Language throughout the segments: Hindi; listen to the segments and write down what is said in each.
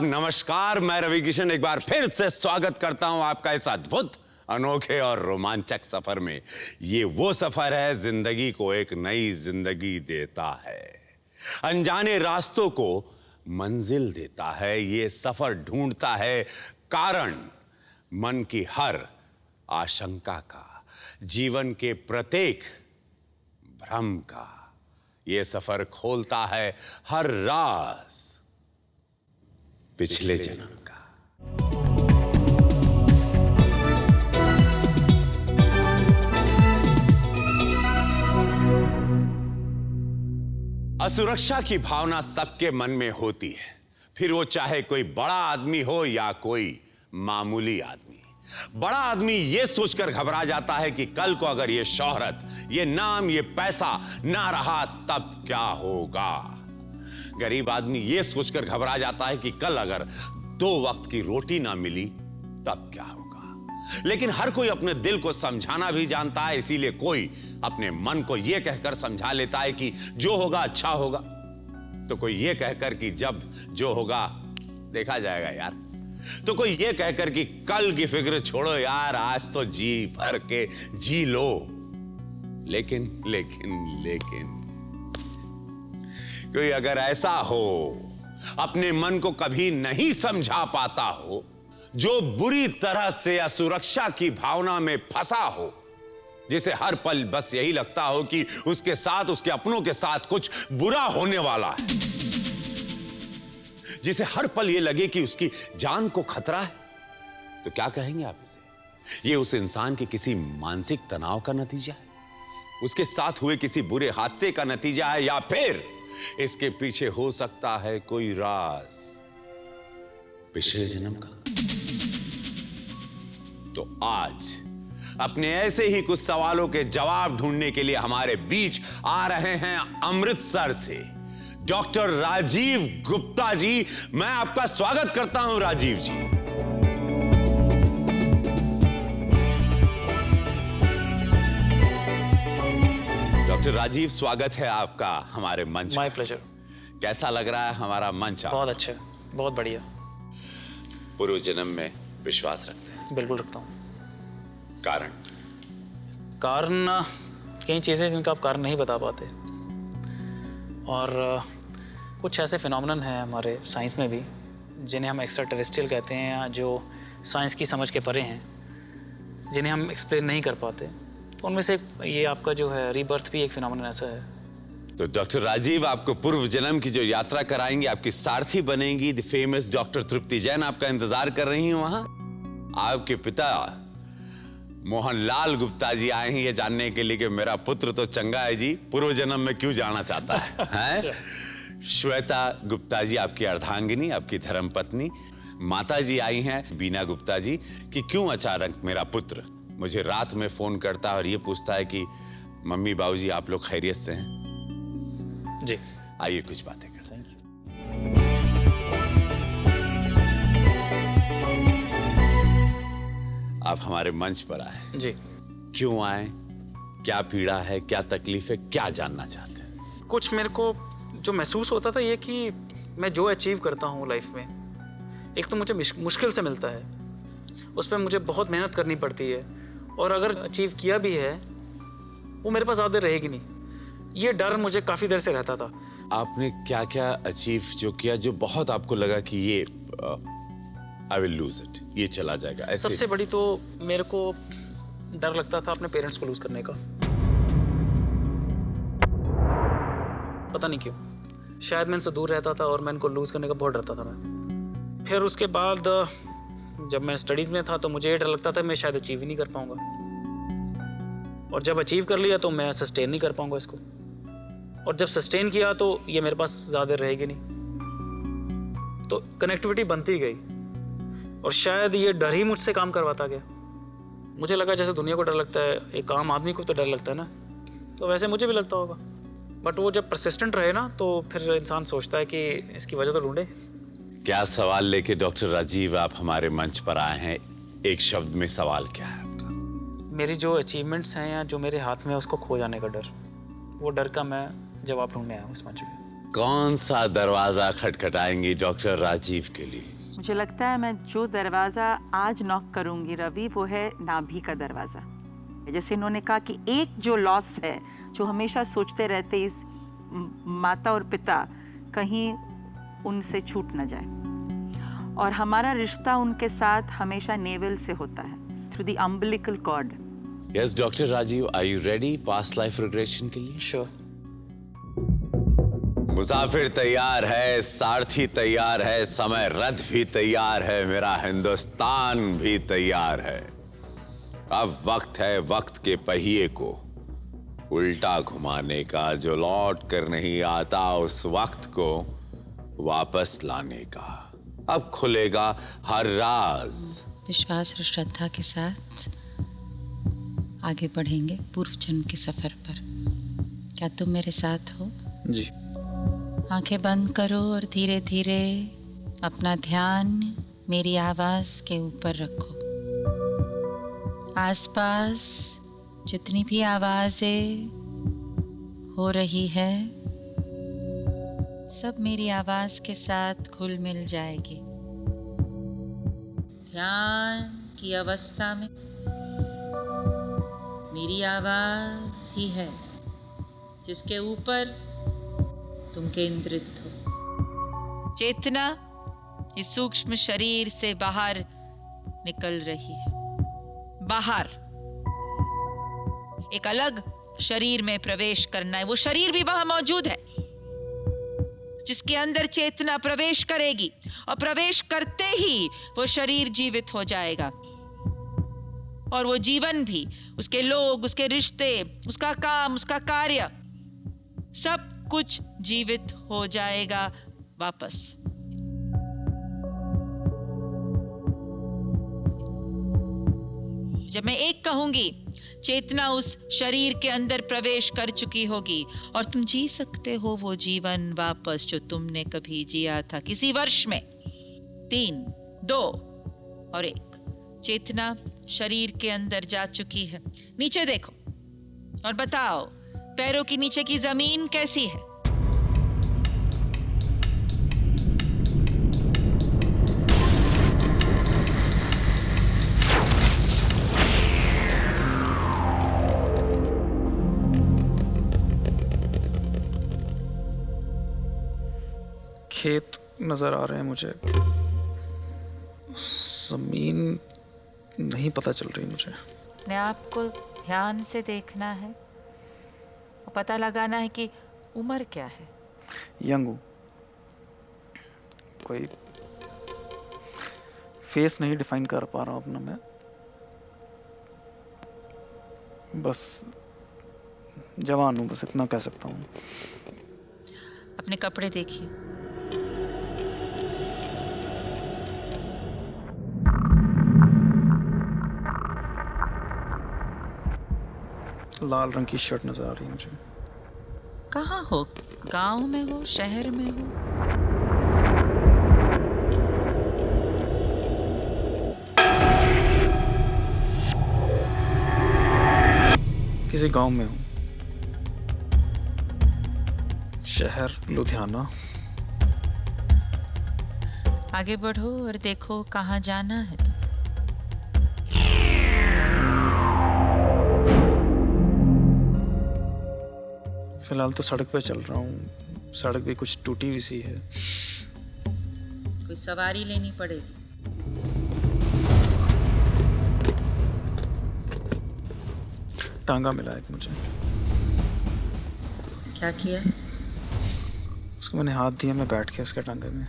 नमस्कार, मैं रवि किशन एक बार फिर से स्वागत करता हूं आपका इस अद्भुत, अनोखे और रोमांचक सफर में। ये वो सफर है जिंदगी को एक नई जिंदगी देता है, अनजाने रास्तों को मंजिल देता है। ये सफर ढूंढता है कारण मन की हर आशंका का, जीवन के प्रत्येक भ्रम का। ये सफर खोलता है हर राज पिछले जन्म का। असुरक्षा की भावना सबके मन में होती है, फिर वो चाहे कोई बड़ा आदमी हो या कोई मामूली आदमी। बड़ा आदमी ये सोचकर घबरा जाता है कि कल को अगर ये शोहरत, ये नाम, ये पैसा ना रहा तब क्या होगा। गरीब आदमी ये सोचकर घबरा जाता है कि कल अगर 2 वक्त की रोटी ना मिली तब क्या होगा। लेकिन हर कोई अपने दिल को समझाना भी जानता है, इसीलिए कोई अपने मन को यह कहकर समझा लेता है कि जो होगा अच्छा होगा, तो कोई यह कहकर कि जब जो होगा देखा जाएगा यार, तो कोई यह कहकर कि कल की फिक्र छोड़ो यार, आज तो जी भर के जी लो। लेकिन लेकिन लेकिन कोई अगर ऐसा हो, अपने मन को कभी नहीं समझा पाता हो, जो बुरी तरह से असुरक्षा की भावना में फंसा हो, जिसे हर पल बस यही लगता हो कि उसके साथ, उसके अपनों के साथ कुछ बुरा होने वाला है, जिसे हर पल यह लगे कि उसकी जान को खतरा है, तो क्या कहेंगे आप इसे? यह उस इंसान के किसी मानसिक तनाव का नतीजा है, उसके साथ हुए किसी बुरे हादसे का नतीजा है, या फिर इसके पीछे हो सकता है कोई राज पिछले जन्म का। तो आज अपने ऐसे ही कुछ सवालों के जवाब ढूंढने के लिए हमारे बीच आ रहे हैं अमृतसर से डॉक्टर राजीव गुप्ता जी। मैं आपका स्वागत करता हूं राजीव जी। डॉक्टर राजीव, स्वागत है आपका हमारे मंच। My pleasure. कैसा लग रहा है हमारा मंच? बहुत अच्छा, बहुत बढ़िया। पूर्व जन्म में विश्वास रखते हैं? बिल्कुल रखता हूँ। कारण कई चीज़ें जिनका आप कारण नहीं बता पाते, और कुछ ऐसे फिनोमेनन हैं हमारे साइंस में भी जिन्हें हम एक्स्ट्रा टेरेस्ट्रियल कहते हैं, या जो साइंस की समझ के परे हैं, जिन्हें हम एक्सप्लेन नहीं कर पाते। तो उनमें से ये आपका जो है रीबर्थ भी एक फिनोमेनन ऐसा है। तो डॉक्टर राजीव आपको पूर्व जन्म की जो यात्रा कराएंगे, आपकी सारथी बनेंगी द फेमस डॉक्टर तृप्ति जैन आपका इंतजार कर रही हैं वहां। आपके पिता मोहनलाल गुप्ता जी आए हैं ये जानने के लिए कि मेरा पुत्र तो चंगा है जी, पूर्व जन्म में क्यों जाना चाहता है, हैं? श्वेता गुप्ता जी आपकी अर्धांगिनी, आपकी धर्मपत्नी। माता जी आई हैं बीना गुप्ता जी कि क्यों अचानक मेरा पुत्र मुझे रात में फोन करता है और ये पूछता है कि मम्मी बाबूजी आप लोग खैरियत से हैं? जी, आइए कुछ बातें करते हैं। आप हमारे मंच पर आए जी। क्यों आए? क्या पीड़ा है, क्या तकलीफ है, क्या जानना चाहते हैं? कुछ मेरे को जो महसूस होता था ये कि मैं जो अचीव करता हूँ लाइफ में, एक तो मुझे मुश्किल से मिलता है, उस पर मुझे बहुत मेहनत करनी पड़ती है, और अगर अचीव किया भी है वो मेरे पास ज़्यादा रहेगी नहीं। ये डर मुझे काफ़ी देर से रहता था। आपने क्या क्या अचीव जो किया जो बहुत आपको लगा कि ये आई विल लूज इट, ये चला जाएगा? ऐसे सबसे बड़ी तो मेरे को डर लगता था अपने पेरेंट्स को लूज करने का। पता नहीं क्यों, शायद मैं इनसे दूर रहता था और मैं इनको लूज करने का बहुत डरता था मैं। फिर उसके बाद जब मैं स्टडीज़ में था तो मुझे ये डर लगता था मैं शायद अचीव ही नहीं कर पाऊंगा, और जब अचीव कर लिया तो मैं सस्टेन नहीं कर पाऊंगा इसको, और जब सस्टेन किया तो ये मेरे पास ज़्यादा रहेगी नहीं। तो कनेक्टिविटी बनती गई, और शायद ये डर ही मुझसे काम करवाता गया। मुझे लगा जैसे दुनिया को डर लगता है, एक आम आदमी को तो डर लगता है ना, तो वैसे मुझे भी लगता होगा। बट वो जब परसिस्टेंट रहे ना, तो फिर इंसान सोचता है कि इसकी वजह तो ढूंढे। क्या सवाल लेके डॉक्टर राजीव आप हमारे मंच पर आए हैं? एक शब्द में सवाल क्या है आपका? मेरी जो अचीवमेंट्स हैं या जो मेरे हाथ में है उसको खो जाने का डर, वो डर का मैं जवाब ढूंढने आया हूँ इस मंच पे। कौन सा दरवाजा खटखटाएंगी डॉक्टर राजीव के लिए? मुझे लगता है मैं जो दरवाज़ा आज नॉक करूंगी रवि, वो है नाभि का दरवाज़ा। जैसे इन्होंने कहा कि एक जो लॉस है, जो हमेशा सोचते रहते इस माता और पिता कहीं उनसे छूट न जाए, और हमारा रिश्ता उनके साथ हमेशा नेवल से होता है, through the umbilical cord. Yes doctor Rajeev, are you ready past life regression के लिए? श्योर। मुसाफिर तैयार है, सारथी तैयार है, समय रथ भी तैयार है, मेरा हिंदुस्तान भी तैयार है। अब वक्त है वक्त के पहिए को उल्टा घुमाने का, जो लौट कर नहीं आता उस वक्त को वापस लाने का। अब खुलेगा हर राज। विश्वास और श्रद्धा के साथ आगे बढ़ेंगे पूर्व जन्म के सफर पर। क्या तुम मेरे साथ हो? जी। आंखें बंद करो और धीरे धीरे अपना ध्यान मेरी आवाज के ऊपर रखो। आसपास जितनी भी आवाजें हो रही है, सब मेरी आवाज के साथ घुल मिल जाएगी। ध्यान की अवस्था में मेरी आवाज ही है जिसके ऊपर तुम केंद्रित हो। चेतना इस सूक्ष्म शरीर से बाहर निकल रही है। बाहर एक अलग शरीर में प्रवेश करना है। वो शरीर भी वहां मौजूद है जिसके अंदर चेतना प्रवेश करेगी, और प्रवेश करते ही वो शरीर जीवित हो जाएगा, और वो जीवन भी, उसके लोग, उसके रिश्ते, उसका काम, उसका कार्य, सब कुछ जीवित हो जाएगा वापस। जब मैं एक कहूंगी, चेतना उस शरीर के अंदर प्रवेश कर चुकी होगी, और तुम जी सकते हो वो जीवन वापस जो तुमने कभी जिया था किसी वर्ष में। 3, 2 और 1। चेतना शरीर के अंदर जा चुकी है। नीचे देखो और बताओ, पैरों के नीचे की जमीन कैसी है? खेत नजर आ रहे हैं मुझे, जमीन नहीं पता चल रही मुझे। अपने आप को ध्यान से देखना है और पता लगाना है कि उम्र क्या है। यंग हूँ, कोई फेस नहीं डिफाइन कर पा रहा हूँ अपना मैं, बस जवान हूँ, बस इतना कह सकता हूँ। अपने कपड़े देखिए। लाल रंग की शर्ट नजर आ रही है मुझे। कहाँ हो? गांव में हो, शहर में हो? किसी गांव में हूँ, शहर लुधियाना। आगे बढ़ो और देखो कहाँ जाना है। तो फिलहाल तो सड़क पे चल रहा हूँ, सड़क भी कुछ टूटी हुई सी है। कोई सवारी लेनी पड़ेगी। टांगा मिला एक मुझे। क्या किया? उसको मैंने हाथ दिया, मैं बैठ गया उसके टांगे में,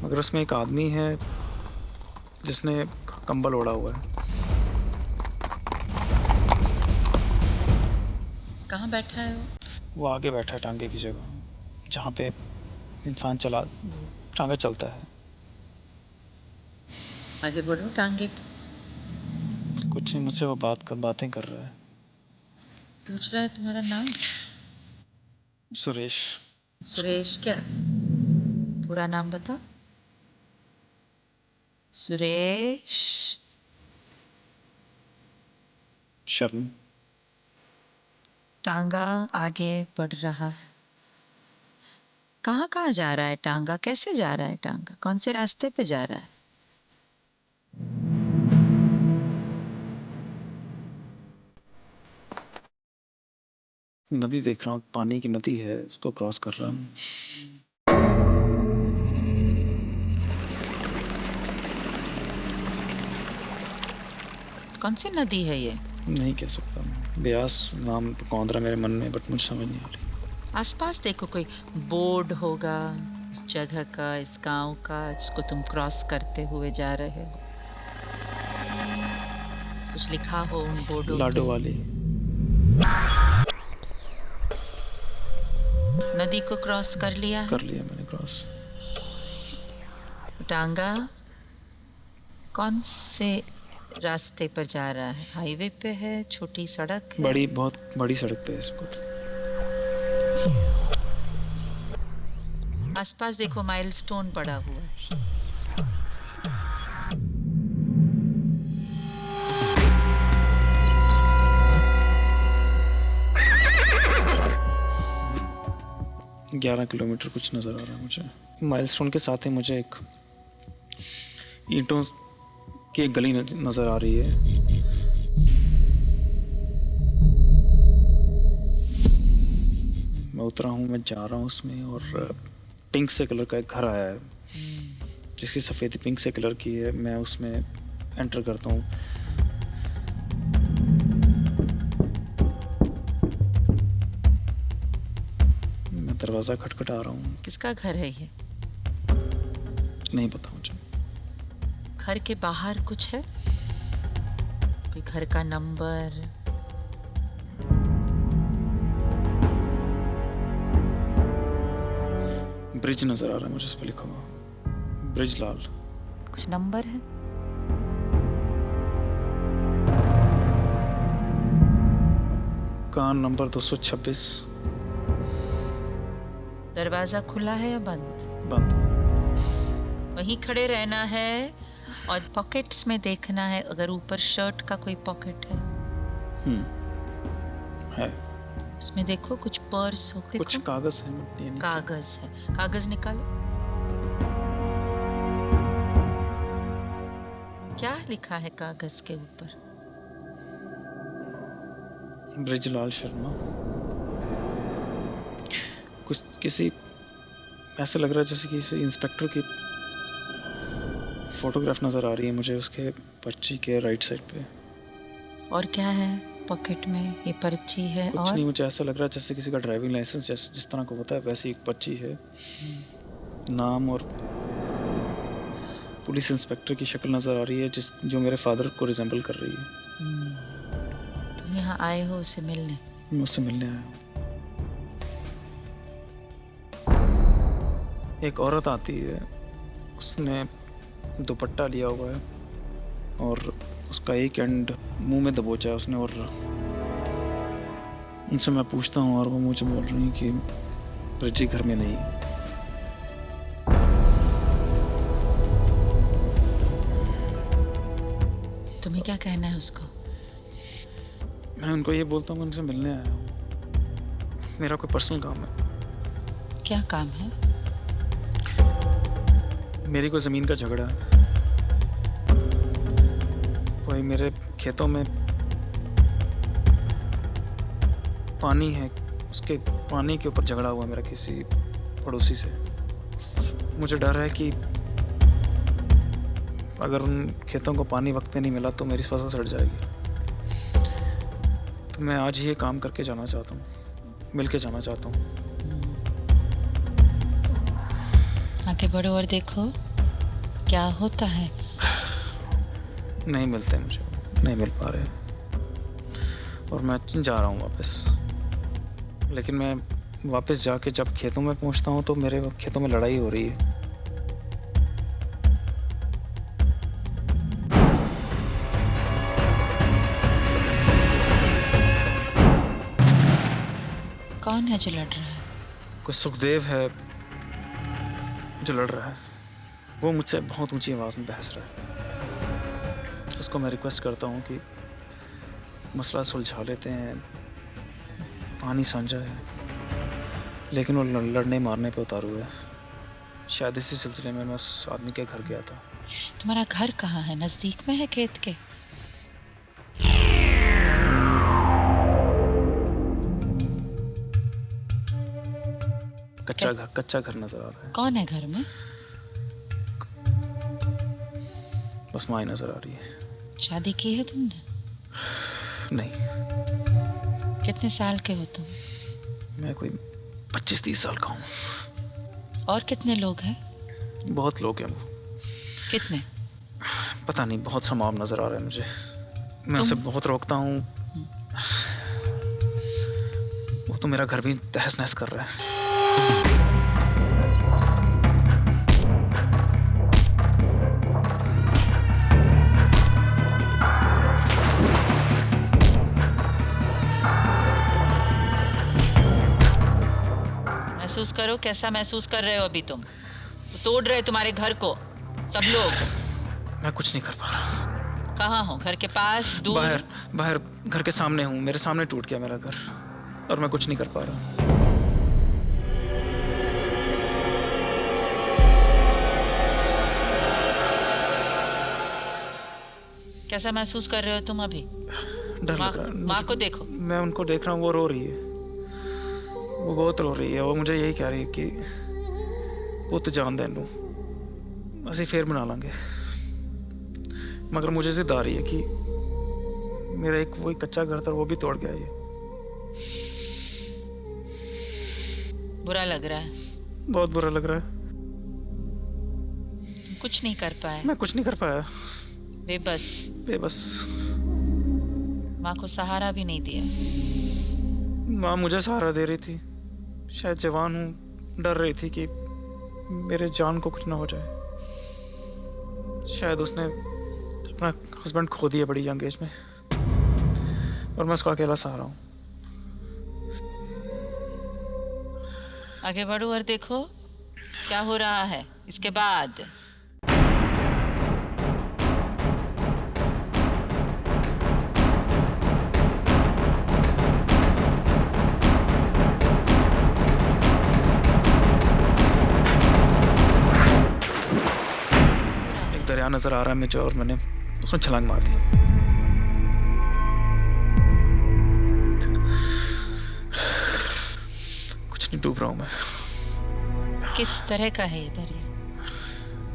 मगर उसमें एक आदमी है जिसने कंबल ओढ़ा हुआ है। कहाँ बैठा है वो? वो आगे बैठा है टांगे की जगह, जहाँ पे इंसान टांगा चलता है। आगे बढ़ो, टांगे। कुछ नहीं, मुझसे वो बातें कर रहा है। पूछ रहा है तुम्हारा नाम? सुरेश। सुरेश क्या? पूरा नाम बता। सुरेश शर्म। टांगा आगे बढ़ रहा है। कहाँ कहाँ जा रहा है टांगा? कैसे जा रहा है टांगा? कौन से रास्ते पे जा रहा है? नदी देख रहा हूँ, पानी की नदी है, उसको क्रॉस कर रहा हूँ। कौन सी नदी है ये? नहीं कह सकता मैं, ब्यास नाम कौन रहा मेरे मन में, बट मुझे समझ नहीं आ रही। आसपास देखो, कोई बोर्ड होगा इस जगह का, इस गांव का, जिसको तुम क्रॉस करते हुए जा रहे हो। कुछ लिखा हो उन बोर्डों लाडो पे? वाली। नदी को क्रॉस कर लिया है? कर लिया मैंने क्रॉस। टांगा कौन से रास्ते पर जा रहा है? हाईवे पे है? छोटी सड़क है? बड़ी, बहुत बड़ी सड़क पे है इसको। आसपास देखो, माइलस्टोन पड़ा हुआ है। ग्यारह किलोमीटर कुछ नज़र आ रहा है मुझे। माइलस्टोन के साथ ही मुझे एक ईंटों की एक गली नज़र आ रही है। मैं उतरा हूँ, मैं जा रहा हूँ उसमें, और पिंक से कलर का एक घर आया है जिसकी सफ़ेदी पिंक से कलर की है। मैं उसमें एंटर करता हूँ। मैं दरवाज़ा खटखटा रहा हूँ। किसका घर है ये? नहीं पता मुझे। घर के बाहर कुछ है? कोई घर का नंबर? ब्रिज नज़र आ रहा है मुझे, इस पर लिखा हुआ ब्रिज लाल। कुछ नंबर है? कान नंबर 226। दरवाजा खुला है या बंद? बंद। वहीं खड़े रहना है और पॉकेट्स में देखना है, अगर ऊपर शर्ट का कोई पॉकेट है। है। उसमें देखो, कुछ पर्स हो, देखो। कुछ कागज है, ये नहीं। कागज है, कागज निकालो। क्या लिखा है कागज के ऊपर? ब्रिजलाल शर्मा। कुछ किसी, ऐसा लग रहा है जैसे किसी इंस्पेक्टर की फोटोग्राफ नजर आ रही है मुझे उसके पर्ची के राइट साइड पे। और क्या है पॉकेट में? ये पर्ची है। कुछ और नहीं, मुझे ऐसा लग रहा है जैसे किसी का ड्राइविंग लाइसेंस जैसे जिस तरह को होता है वैसी एक पर्ची है। नाम और पुलिस इंस्पेक्टर की शक्ल नज़र आ रही है जो मेरे फादर को रिजेंबल कर रही है। तुम यहाँ आए हो उसे मिलने? मैं उससे मिलने आया हूँ। एक औरत आती है, उसने दुपट्टा लिया हुआ है और उसका एक एंड मुंह में दबोचा है उसने, और उनसे मैं पूछता हूँ और वो मुझे बोल रही है कि ब्रिजी घर में नहीं है। तुम्हें क्या कहना है उसको? मैं उनको ये बोलता हूँ मैं उनसे मिलने आया हूँ, मेरा कोई पर्सनल काम है। क्या काम है? मेरी कोई ज़मीन का झगड़ा है, कोई मेरे खेतों में पानी है, उसके पानी के ऊपर झगड़ा हुआ मेरा किसी पड़ोसी से। मुझे डर है कि अगर उन खेतों को पानी वक्त पे नहीं मिला तो मेरी फसल सड़ जाएगी। तो मैं आज ही ये काम करके जाना चाहता हूँ, मिल के जाना चाहता हूँ। आगे बढ़ो और देखो क्या होता है। नहीं मिलते, मुझे नहीं मिल पा रहे और मैं जा रहा हूँ वापस। लेकिन मैं वापस जाके जब खेतों में पहुँचता हूँ तो मेरे खेतों में लड़ाई हो रही है। कौन है जो लड़ रहा है? कोई सुखदेव है जो लड़ रहा है, वो मुझसे बहुत ऊंची आवाज़ में बहस रहा है। उसको मैं रिक्वेस्ट करता हूँ कि मसला सुलझा लेते हैं, पानी साझा है, लेकिन वो लड़ने मारने पे उतारू है। शायद इसी सिलसिले में मैं उस आदमी के घर गया था। तुम्हारा घर कहाँ है? नजदीक में है खेत के? कच्चा घर नजर आ रहा है। कौन है घर में? बस माँ ही नजर आ रही है। शादी की है तुमने? नहीं। कितने साल के हो तुम? मैं कोई 25-30 साल का हूँ। और कितने लोग हैं? बहुत लोग हैं वो। कितने? पता नहीं, बहुत सा मॉब नजर आ रहा है मुझे। मैं उसे बहुत रोकता हूँ। वो तो मेरा घर भी तहस नहस कर रहा है। महसूस करो, कैसा महसूस कर रहे हो अभी तुम? तो तोड़ रहे तुम्हारे घर को सब लोग। मैं कुछ नहीं कर पा रहा। कहाँ हो? घर के पास? दूर? बाहर घर के सामने हूँ। मेरे सामने टूट गया मेरा घर और मैं कुछ नहीं कर पा रहा। कैसा महसूस कर रहे हो तुम अभी? डर लग रहा है। माँ को देखो। मैं उनको देख रहा हूँ, वो रो रही है। वो बहुत रो रही है। वो मुझे यही कह रही है कि पुत जान दे लूं, ਅਸੀਂ ਫੇਰ बना लांगे। मगर मुझे जिद आ रही है कि मेरा एक वही कच्चा घर था, वो भी तोड़ गया ये। बुरा लग रहा है? बहुत बुरा लग रहा है। कुछ नहीं कर पाए? मैं कुछ नहीं कर पाया। बेबस। माँ को सहारा भी नहीं दिया? माँ मुझे सहारा दे रही थी। शायद जवान हूँ, डर रही थी कि मेरे जान को कुछ ना हो जाए। शायद उसने अपना हस्बैंड खो दिया बड़ी यंग एज में और मैं उसका अकेला सहारा हूँ। आगे बढ़ो और देखो क्या हो रहा है इसके बाद। दरिया नजर आ रहा है मुझे और मैंने उसमें छलांग मार दी। कुछ नहीं, डूब रहा हूं मैं। किस तरह का है ये दरिया?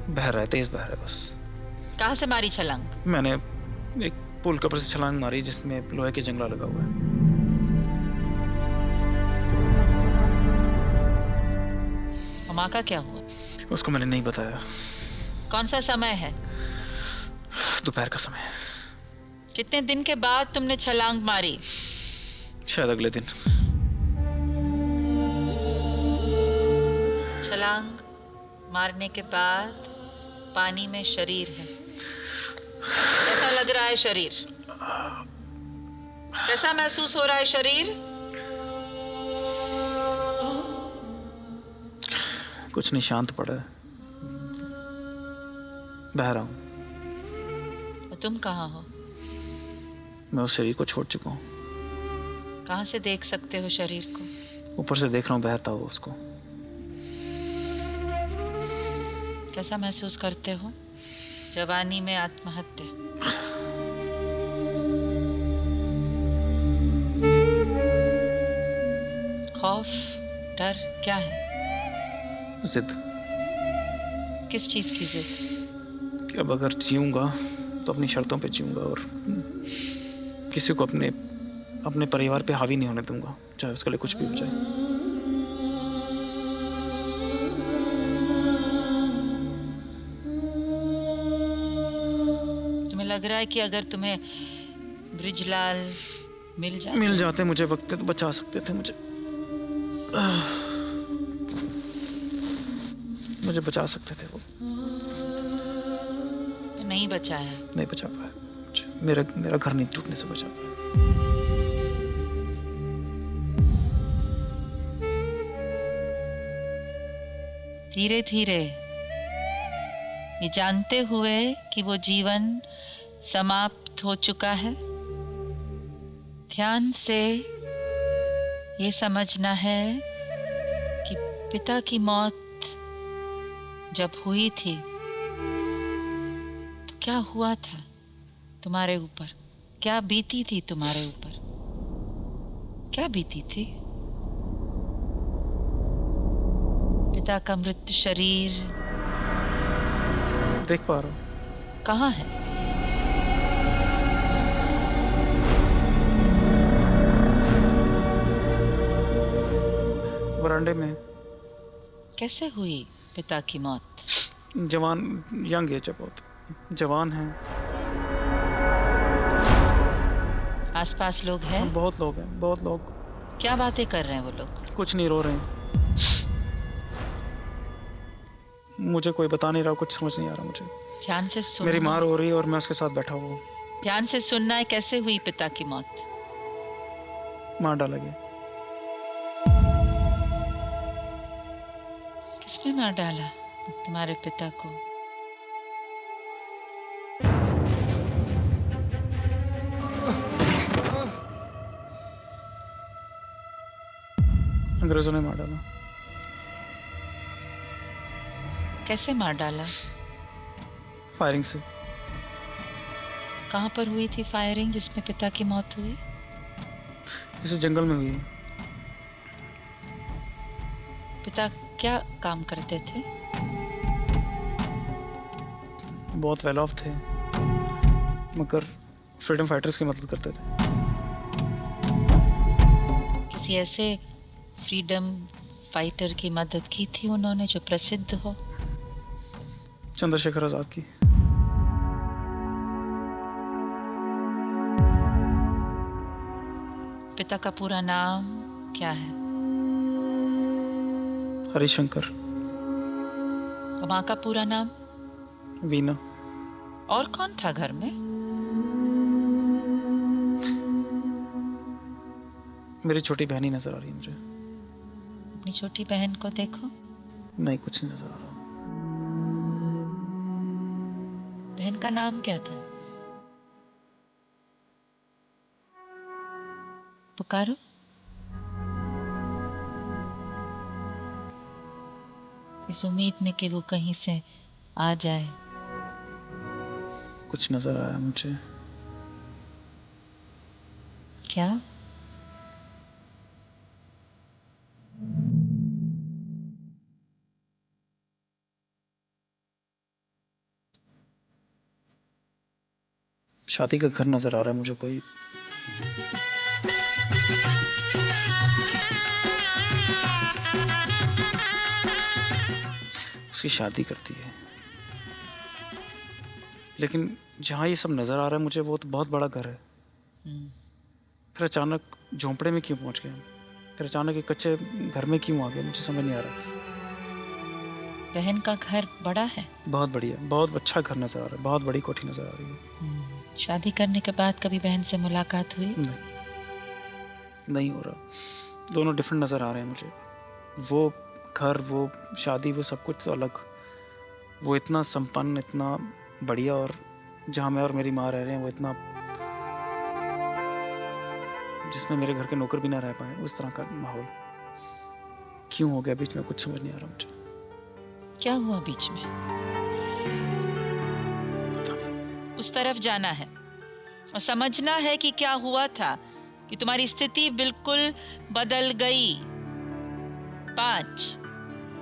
बह रहा है, तेज बह रहा है बस। कहाँ से मारी छलांग? मैंने एक पुल के ऊपर से छलांग मारी जिसमें लोहे की जंगला लगा हुआ है। और माँ का क्या हुआ? उसको मैंने नहीं बताया। कौन सा समय है? दोपहर का समय। कितने दिन के बाद तुमने छलांग मारी? शायद अगले दिन। छलांग मारने के बाद पानी में शरीर है। कैसा लग रहा है शरीर? कैसा महसूस हो रहा है शरीर? कुछ नहीं, शांत पड़ा है। बह रहा हूँ। और तुम कहाँ हो? मैं उस शरीर को छोड़ चुका हूँ। कहाँ से देख सकते हो शरीर को? ऊपर से देख रहा हूँ बहता हुआ उसको। कैसा महसूस करते हो? जवानी में आत्महत्या। खौफ, डर क्या है? जिद। किस चीज की जिद? कि अब अगर जीऊंगा तो अपनी शर्तों पे जीऊंगा और किसी को अपने परिवार पे हावी नहीं होने दूंगा, चाहे उसके लिए कुछ भी हो जाए। तुम्हें लग रहा है कि अगर तुम्हें ब्रिजलाल मिल जाते मुझे वक्त तो बचा सकते थे मुझे बचा सकते थे। वो नहीं बचाया? नहीं बचा पाया मुझे। मेरा घर नहीं टूटने से बचा पाया। धीरे धीरे ये जानते हुए कि वो जीवन समाप्त हो चुका है, ध्यान से ये समझना है कि पिता की मौत जब हुई थी तो क्या हुआ था तुम्हारे ऊपर? क्या बीती थी तुम्हारे ऊपर? क्या बीती थी? पिता का मृत शरीर देख पा रहा हूँ। कहाँ है? वरांडे में। कैसे हुई पिता की मौत? जवान, यंग एज है, बहुत जवान है। आसपास लोग हैं? बहुत लोग हैं, बहुत लोग। क्या बातें कर रहे हैं वो लोग? कुछ नहीं, रो रहे हैं। मुझे कोई बता नहीं रहा, कुछ समझ नहीं आ रहा मुझे। ध्यान से सुनना। मेरी माँ रो रही है और मैं उसके साथ बैठा हुआ हूँ। ध्यान से सुनना है। कैसे हुई पिता की मौत? मार डाला गया। किसने मार डाला तुम्हारे पिता को? अंग्रेजों ने मार डाला। कैसे मार डाला? फायरिंग से। कहाँ पर हुई थी फायरिंग जिसमें पिता की मौत हुई? इस जंगल में हुई है। पिता क्या काम करते थे? बहुत वेल ऑफ थे, मगर फ्रीडम फाइटर्स की मदद करते थे। किसी ऐसे फ्रीडम फाइटर की मदद की थी उन्होंने जो प्रसिद्ध हो? चंद्रशेखर आजाद की। पिता का पूरा नाम क्या है? हरिशंकर। और माँ का पूरा नाम? वीना। और कौन था घर में? मेरी छोटी बहन ही नजर आ रही है मुझे। अपनी छोटी बहन को देखो। नहीं, कुछ नहीं नजर आ रहा। बहन का नाम क्या था? पुकारो। इस उम्मीद में कि वो कहीं से आ जाए। कुछ नजर आया मुझे। क्या? शादी का घर नजर आ रहा है मुझे कोई। उसकी शादी करती है, लेकिन जहाँ ये सब नजर आ रहा है मुझे वो तो बहुत बड़ा घर है। फिर अचानक झोंपड़े में क्यों पहुंच गए? फिर अचानक एक कच्चे घर में क्यों आ गए? मुझे समझ नहीं आ रहा। बहन का घर बड़ा है? बहुत बढ़िया, बहुत अच्छा घर नजर आ रहा है। बहुत बड़ी कोठी नजर आ रही है। शादी करने के बाद कभी बहन से मुलाकात हुई? नहीं हो रहा। दोनों डिफरेंट नजर आ रहे हैं मुझे। वो घर, वो शादी, वो सब कुछ तो अलग। वो इतना संपन्न, इतना बढ़िया, और जहाँ मैं और मेरी माँ रह रहे हैं वो इतना, जिसमें मेरे घर के नौकर भी ना रह पाए, उस तरह का माहौल क्यों हो गया बीच में? कुछ समझ नहीं आ रहा मुझे। क्या हुआ बीच में? पता नहीं। उस तरफ जाना है और समझना है कि क्या हुआ था कि तुम्हारी स्थिति बिल्कुल बदल गई। 5,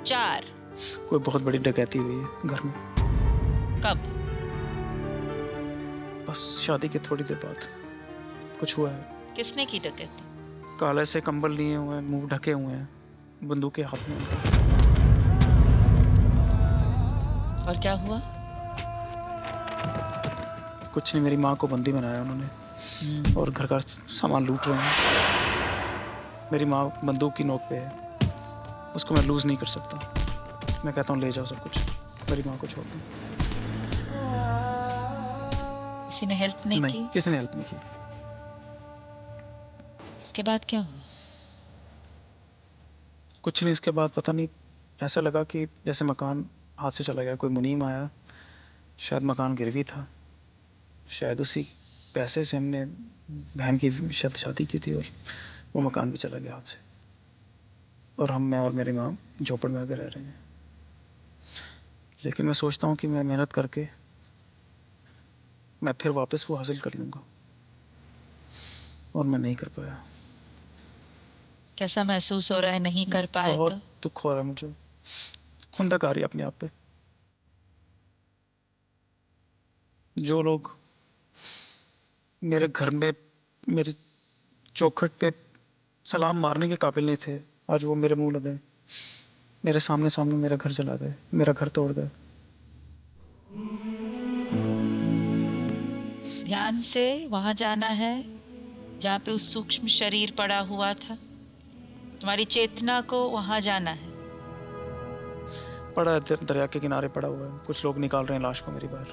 4। कोई बहुत बड़ी डकैती हुई है घर में। कब? बस शादी के थोड़ी देर बाद कुछ हुआ है। किसने की डकैती? काले से कंबल लिए हुए हैं, मुंह ढके हुए हैं, बंदूकें हाथ में। और क्या हुआ? कुछ नहीं, मेरी माँ को बंदी बनाया उन्होंने और घर का सामान लूट रहे हैं। मेरी माँ बंदूक की नोक पे है, उसको मैं लूज नहीं कर सकता। मैं कहता हूँ ले जाओ सब कुछ, मेरी माँ को छोड़ दो। किसी ने हेल्प नहीं की? किसी ने हेल्प नहीं की। उसके बाद क्या हुआ? कुछ नहीं, इसके बाद पता नहीं, ऐसा लगा कि जैसे मकान हाथ से चला गया। कोई मुनीम आया, शायद मकान गिरवी था, शायद उसी पैसे से हमने बहन की शायद शादी की थी और वो मकान भी चला गया हाथ से। और मैं और मेरी माँ झोपड़ में आके रह रहे हैं। लेकिन मैं सोचता हूँ कि मैं मेहनत करके मैं फिर वापस वो हासिल कर लूँगा, और मैं नहीं कर पाया। कैसा महसूस हो रहा है नहीं कर पाए बहुत तो? दुख हो रहा है मुझे, खुंदक आ रही है अपने आप पे। जो लोग मेरे घर में मेरी चौखट पे सलाम मारने के काबिल नहीं थे, आज वो मेरे मुंह लगे, मेरे सामने सामने मेरा घर जला गए, मेरा घर तोड़ गए। ध्यान से वहां जाना है जहाँ पे उस सूक्ष्म शरीर पड़ा हुआ था। तुम्हारी चेतना को वहां जाना है। पड़ा है, दरिया के किनारे पड़ा हुआ है, कुछ लोग निकाल रहे हैं लाश को मेरी बाहर।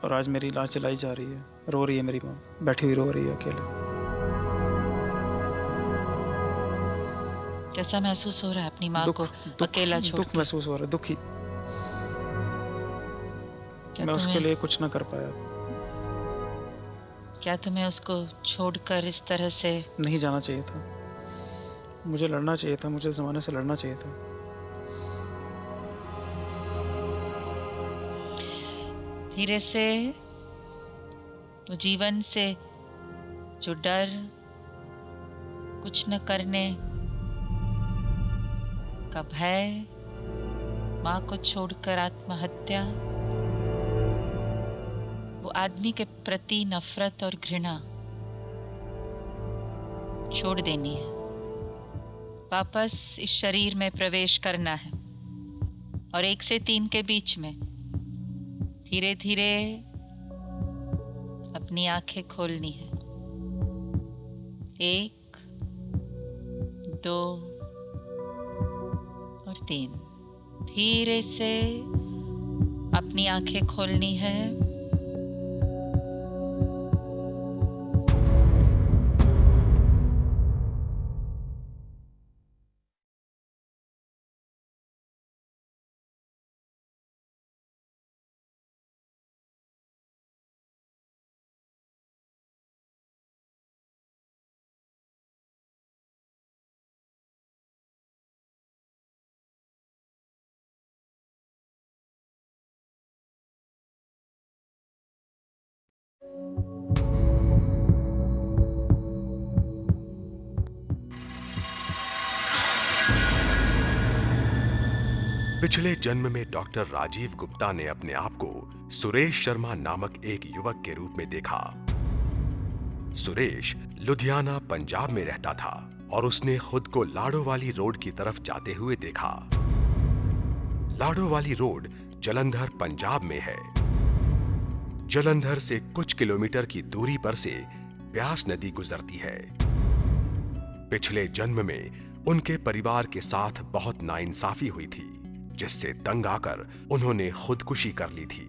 और आज मेरी लाश जलाई जा रही है, रो रही है मेरी माँ, बैठी हुई रो रही है अकेले। कैसा महसूस हो रहा है अपनी माँ को अकेला छोड़ दुख के? महसूस हो रहा है, दुखी। क्या मैं उसके तुम्हें लिए कुछ ना कर पाया। क्या तुम्हें उसको छोड़कर इस तरह से? नहीं जाना चाहिए था, मुझे लड़ना चाहिए था, मुझे ज़माने से लड़ना चाहिए था। धीरे से वो जीवन से जो डर, कुछ न करने का भय, माँ को छोड़कर आत्महत्या, वो आदमी के प्रति नफरत और घृणा छोड़ देनी है। वापस इस शरीर में प्रवेश करना है और 1 से 3 के बीच में धीरे धीरे अपनी आंखें खोलनी है। 1, 2 और 3। धीरे से अपनी आंखें खोलनी है। पिछले जन्म में डॉक्टर राजीव गुप्ता ने अपने आप को सुरेश शर्मा नामक एक युवक के रूप में देखा। सुरेश लुधियाना पंजाब में रहता था और उसने खुद को लाडोवाली रोड की तरफ जाते हुए देखा। लाडोवाली रोड जलंधर पंजाब में है। जलंधर से कुछ किलोमीटर की दूरी पर से ब्यास नदी गुजरती है। पिछले जन्म में उनके परिवार के साथ बहुत नाइंसाफी हुई थी, जिससे तंग आकर उन्होंने खुदकुशी कर ली थी।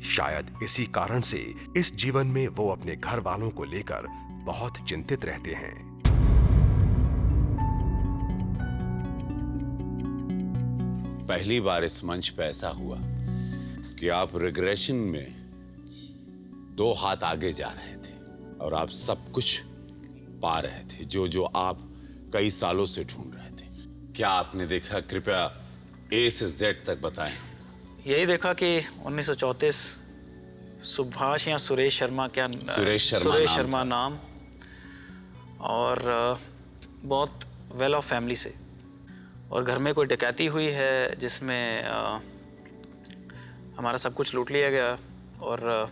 शायद इसी कारण से इस जीवन में वो अपने घर वालों को लेकर बहुत चिंतित रहते हैं। पहली बार इस मंच पे ऐसा हुआ कि आप रिग्रेशन में 2 हाथ आगे जा रहे थे और आप सब कुछ पा रहे थे जो आप कई सालों से ढूंढ रहे थे। क्या आपने देखा? कृपया A से Z तक बताएं। यही देखा कि 1934 सुभाष या सुरेश शर्मा, क्या सुरेश शर्मा नाम, और बहुत वेल ऑफ फैमिली से, और घर में कोई डकैती हुई है जिसमें हमारा सब कुछ लूट लिया गया, और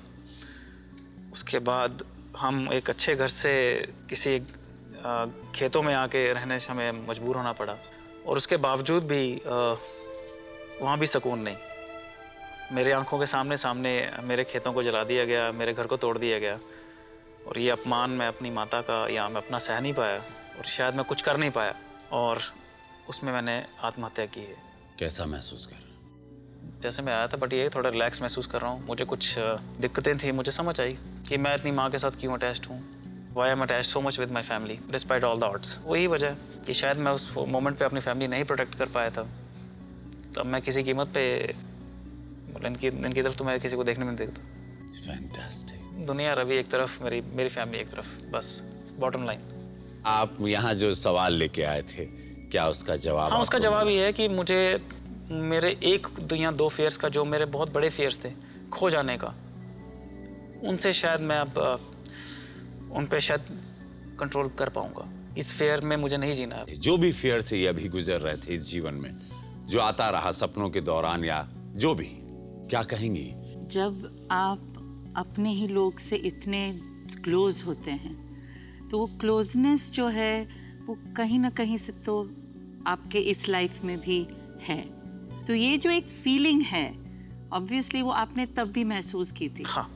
उसके बाद हम एक अच्छे घर से किसी खेतों में आके रहने से हमें मजबूर होना पड़ा, और उसके बावजूद भी वहाँ भी सुकून नहीं। मेरे आंखों के सामने मेरे खेतों को जला दिया गया, मेरे घर को तोड़ दिया गया, और ये अपमान मैं अपनी माता का या मैं अपना सह नहीं पाया, और शायद मैं कुछ कर नहीं पाया, और उसमें मैंने आत्महत्या की है। कैसा महसूस कर रहे हैं? जैसे मैं आया था, बट ये थोड़ा रिलैक्स महसूस कर रहा हूँ। मुझे कुछ दिक्कतें थी, मुझे समझ आई कि मैं इतनी माँ के साथ क्यों अटैच्ड हूँ। Why am attached so much with my family despite all the odds. वही वजह कि शायद मैं उस मोमेंट पे अपनी फैमिली नहीं प्रोटेक्ट कर पाया था। तो अब मैं किसी कीमत पे इनकी तरफ तो मैं किसी को देखने में नहीं देखता। Fantastic. दुनिया रवि एक तरफ, मेरी फैमिली एक तरफ, बस बॉटम लाइन। आप यहाँ जो सवाल लेके आए थे, क्या उसका जवाब? हाँ, उसका आपको जवाब ये है कि मुझे मेरे एक या दो फेयर्स का, जो मेरे बहुत बड़े फेयर्स थे खो जाने का, उनसे शायद मैं अब उन पे शायद कंट्रोल कर पाऊंगा। इस फेयर में मुझे नहीं जीना है। जो भी फेयर से ये अभी गुजर रहे थे इस जीवन में, जो आता रहा सपनों के दौरान या जो भी, क्या कहेंगी? जब आप अपने ही लोग से इतने क्लोज होते हैं तो वो क्लोजनेस जो है वो कहीं ना कहीं से तो आपके इस लाइफ में भी है। तो ये जो एक फीलिंग है, ऑब्वियसली वो आपने तब भी महसूस की थी। हाँ,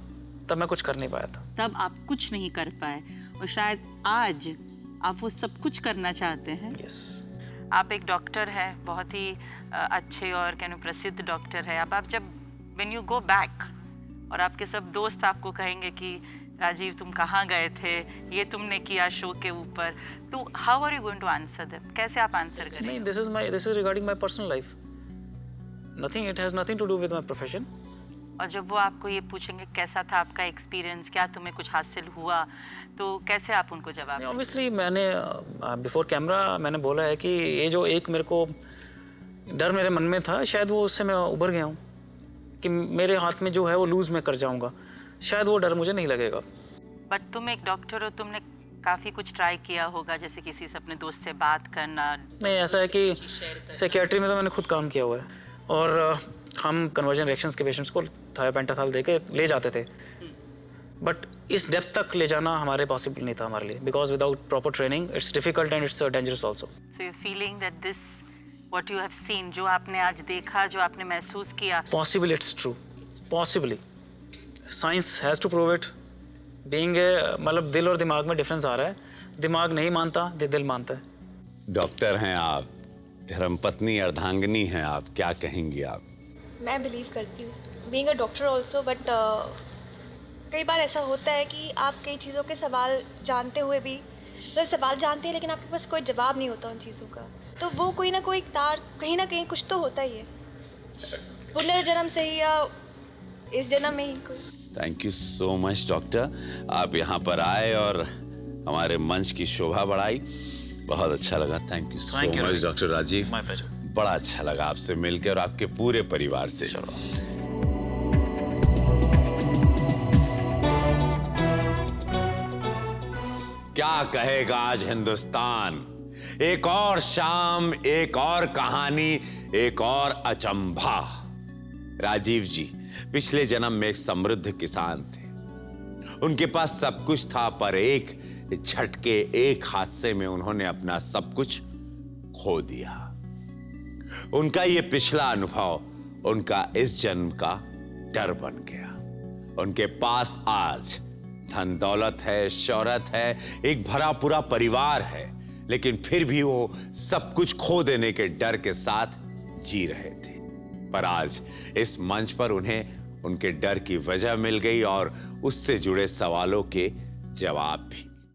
तब मैं कुछ कर नहीं पाया था। तब आप कुछ नहीं कर पाए और शायद आज आप वो सब कुछ करना चाहते हैं। यस। आप एक डॉक्टर हैं, बहुत ही अच्छे और कहने प्रसिद्ध डॉक्टर है। अब आप जब व्हेन यू गो बैक और आपके सब दोस्त आपको कहेंगे कि राजीव तुम कहाँ गए थे, ये तुमने किया शो के ऊपर, तो how are you going to answer them? कैसे आप आंसर करेंगे? नहीं, this is regarding my personal life. Nothing, it has nothing to do with my profession. और जब वो आपको ये पूछेंगे कैसा था आपका एक्सपीरियंस, क्या तुम्हें कुछ हासिल हुआ, तो कैसे आप उनको जवाब देंगे? ऑब्वियसली मैंने बिफोर कैमरा मैंने बोला है कि ये जो एक मेरे को डर मेरे मन में था, शायद वो उससे मैं उभर गया हूँ कि मेरे हाथ में जो है वो लूज में कर जाऊँगा। शायद वो डर मुझे नहीं लगेगा। बट तुम एक डॉक्टर हो, तुमने काफ़ी कुछ ट्राई किया होगा, जैसे किसी से अपने दोस्त से बात करना। नहीं, ऐसा है कि साइकियाट्री में तो मैंने खुद काम किया हुआ है और हम कन्वर्जन रिएक्शंस के पेशेंट्स को थायोपेंटाथॉल दे के ले जाते थे, बट इस डेप्थ तक ले जाना हमारे पॉसिबल नहीं था हमारे लिए, because without proper training it's difficult and it's dangerous also. So you feeling that this what you have seen, जो आपने आज देखा, जो आपने महसूस किया, possible, it's true, possibly science has to prove it. Being मतलब दिल और दिमाग में डिफरेंस आ रहा है। दिमाग नहीं मानता, दिल मानता है। डॉक्टर हैं आप, धर्मपत्नी अर्धांगिनी हैं आप, क्या कहेंगी आप? मैं बिलीव करती हूँ, being a doctor also, but कई बार ऐसा होता है कि आप कई चीज़ों के सवाल जानते हुए भी, मतलब सवाल जानते हैं लेकिन आपके पास कोई जवाब नहीं होता उन चीज़ों का, तो वो कोई ना कोई तार कहीं ना कहीं कुछ तो होता ही है, पुनर्जन्म से ही या इस जन्म में ही कोई। Thank you so much doctor, आप यहाँ पर आए और हमारे मंच की शोभा बढ़ाई, बहुत अच्छा लगा। Thank you so much doctor Rajeev, my pleasure. बड़ा अच्छा लगा आपसे मिलकर और आपके पूरे परिवार से। क्या कहेगा आज हिंदुस्तान? एक और शाम, एक और कहानी, एक और अचंभा। राजीव जी पिछले जन्म में एक समृद्ध किसान थे। उनके पास सब कुछ था, पर एक झटके, एक हादसे में उन्होंने अपना सब कुछ खो दिया। उनका ये पिछला अनुभव उनका इस जन्म का डर बन गया। उनके पास आज धन दौलत है, शौहरत है, एक भरा पूरा परिवार है, लेकिन फिर भी वो सब कुछ खो देने के डर के साथ जी रहे थे। पर आज इस मंच पर उन्हें उनके डर की वजह मिल गई और उससे जुड़े सवालों के जवाब भी।